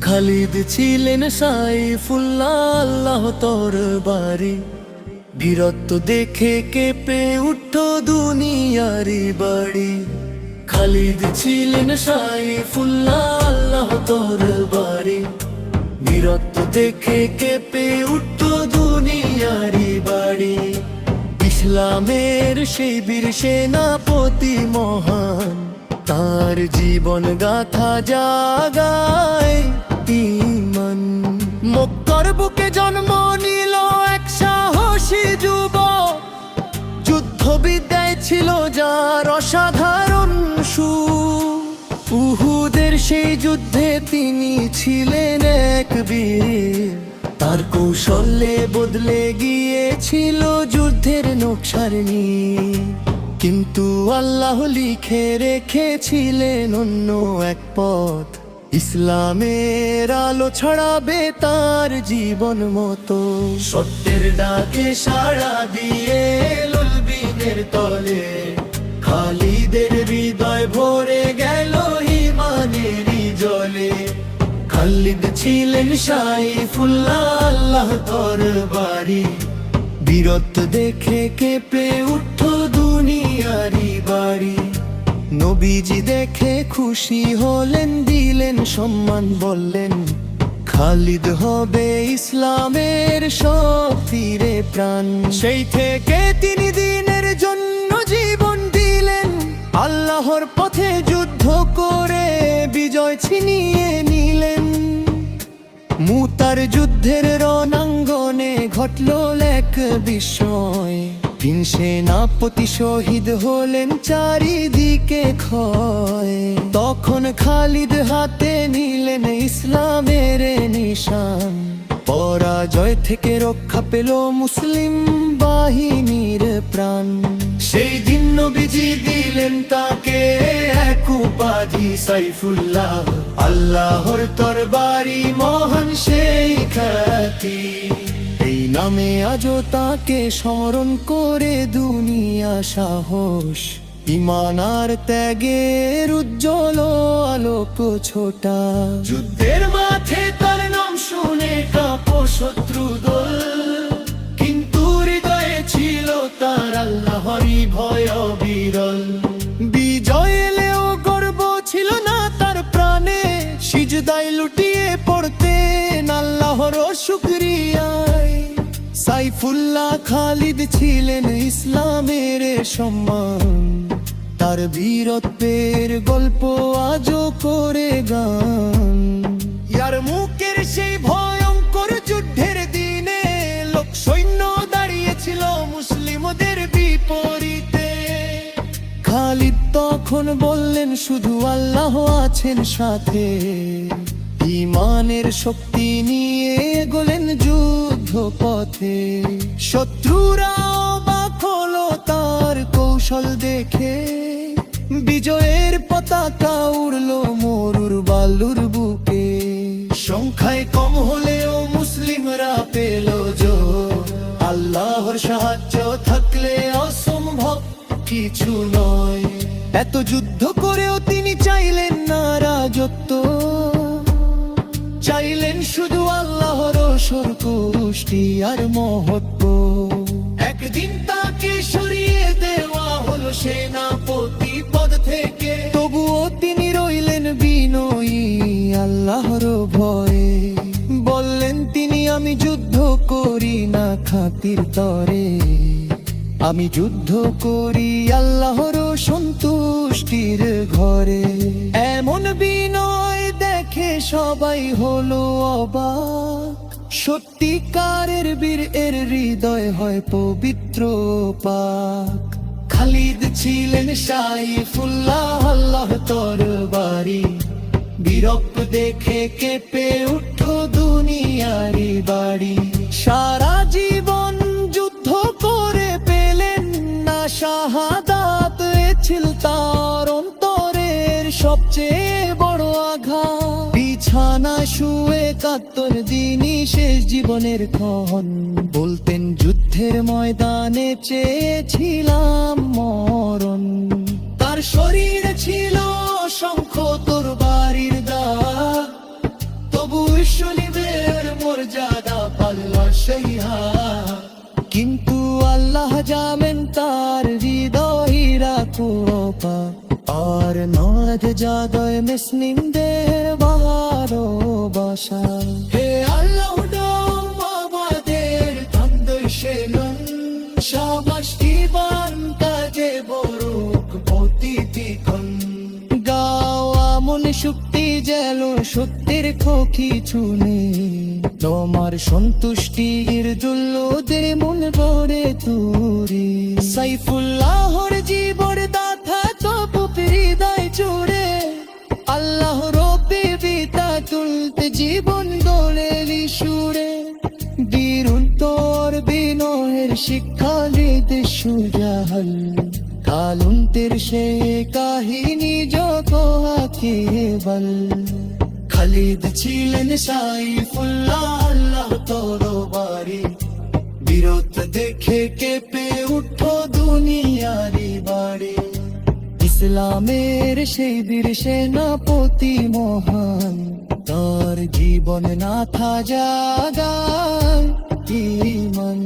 খালিদ ছিলেন সাইফুল্লাহ আল্লাহ তরবারি, বীরত্ব দেখে কেঁপে উঠত দুনিয়ারি বাড়ি। খালিদ ছিলেন সাইফুল্লাহ আল্লাহ তরবারি, বীরত্ব দেখে কেঁপে উঠত দুনিয়ারি বাড়ি। ইসলামের সেই বীর সেনাপতি মহান, তার জীবন গাথা জাগায় ঈমান। মক্কার বুকে জন্ম নিল এক সাহসী যুবক, যুদ্ধবিদ্যায় ছিল যার অসাধারণ সুর। উহুদের সেই যুদ্ধে তিনি ছিলেন এক বীর, তার কৌশলে বদলে গিয়েছিল যুদ্ধের নকশারনি। কিন্তু আল্লাহ লিখে রেখেছিলেন অন্য এক পথ, ইসলামের আলো ছড়াবে তার জীবন মতো। সত্যের ডাকে সাড়া দিয়ে লুলবিনের তলে, খালিদের হৃদয় ভরে গেল ঈমানেরই জলে। খালিদ ছিলেন সাইফুল্লাহ আল্লাহ তরবারি, বীরত্ব দেখে কেঁপে উঠত দুনিয়ারি বাড়ি। নবীজি দেখে খুশি হলেন, দিলেন সম্মান, বললেন খালিদ হবে ইসলামের শক্তিরে প্রাণ। সেই থেকে তিনি দিনের জন্য জীবন দিলেন, আল্লাহর পথে যুদ্ধ করে বিজয় ছিনিয়ে নিলেন। মুতার যুদ্ধের রণাঙ্গনে ঘটল এক বিস্ময়, তিন সেনাপতি শহীদ হলেন, চারিদিকে ক্ষয়। তখন খালিদ হাতে নিলেন ইসলামের নিশান, পরাজয় থেকে রক্ষা পেল মুসলিম বাহিনীর প্রাণ। সেই দিন নবীজি দিলেন তাকে এক উপাধি সাইফুল্লাহ, আল্লাহর তরবারি মহান সেই খ্যাতি। এই নামে আজও তাকে স্মরণ করে দুনিয়া সাহস, ঈমান আর ত্যাগের উজ্জ্বল আলোক ছোটা। যুদ্ধের মাঠে তার নাম শুনে কাঁপো শত্রু দল, কিন্তু হৃদয়ে ছিল তার আল্লাহরই ভয় অবিরল। বিজয় এলেও গর্ব ছিল না তার প্রাণে, সিজদায় লুটিয়ে পড়তেন আল্লাহর শুকরিয়ায়। সাইফুল্লাহ খালিদ ছিলেন ইসলামের সম্মান, তার বীরত্বের গল্প আজও করে গান। ইয়ারমুকের সেই ভয়ঙ্কর যুদ্ধের দিনে লোক সৈন্য দাঁড়িয়েছিল মুসলিমদের বিপরীতে। খালিদ তখন বললেন শুধু আল্লাহ আছেন সাথে, ঈমানের শক্তি নিয়ে গেলেন যুদ্ধ পথে। শত্রুরা অবাক হলো তার কৌশল দেখে, বিজয়ের পতাকা উড়লো মরুর বালুর বুকে। সংখ্যায় কম হলেও মুসলিমরা পেল জয়, আল্লাহর সাহায্য থাকলে অসম্ভব কিছু নয়। এত যুদ্ধ করেও তিনি চাইলেন না রাজত্ব, চাইলেন শুধু আল্লাহর সন্তুষ্টি আর মহত্ব। একদিন তাকে সরিয়ে দেওয়া হলো সেনাপতি পদ থেকে, তবুও তিনি রইলেন বিনয়ী আল্লাহর ভয়ে। বললেন তিনি আমি যুদ্ধ করি না খাতির তরে, আমি যুদ্ধ করি আল্লাহর সন্তুষ্টির ঘরে। এমন বিনয় দেখে সবাই হলো অবাক, সত্যিকারের বীর এর হৃদয় হয় পবিত্র পাক। খালিদ ছিলেন সাইফুল্লাহ আল্লাহ তরবারি, বীরত্ব দেখে কেঁপে উঠত দুনিয়ারি বাড়ি। সারা জীবন যুদ্ধ করে পেলেন না শাহাদাত, এ ছিল তার অন্তরের সবচেয়ে বড় আঘাত। বিছানা শুয়ে কাতর দিনই শেষ জীবনের ক্ষণ, বলতেন যুদ্ধের ময়দানে চেয়েছিলাম মরণ, তার শরীরে ছিল অসংখ্য তরবারির দাগ, তবু শরীরের মর্যাদা পাল্ল সেই হাত। কিন্তু আল্লাহ জানেন তার হৃদয়রা কোপা, আর নদ জাদয় মুসলিমদের বাহারো বাসা। হে আল্লাহ আমাদের তন্দশেলন শাবাশ দিবান কাজে বরুক প্রতিদিন। গাও আমন শক্তি যেন সত্যের খোকি চুনে, তোমার সন্তুষ্টির দুল্লোদের মন ভরে তুরি। সাইফুল্লাহর জীবর দাথা তবু হৃদয় জুড়ে, আল্লাহ রব্বি বিতা তুলতে জীবন দোলেলি সুরে। বীরুন তোর বিনয়ের শিক্ষা দিতে সুজাহল, কালুন্তের সে কাহিনী যত হাকে বল। খালিদ ছিলেন সাইফুল্লাহ আল্লাহ তরবারি, বীরত্ব দেখে কেঁপে উঠো দুনিয়ারি বাড়ি। ইসলামের সেই বীর সেনাপতি মহান, তার জীবন না থা জাগায় ঈমান।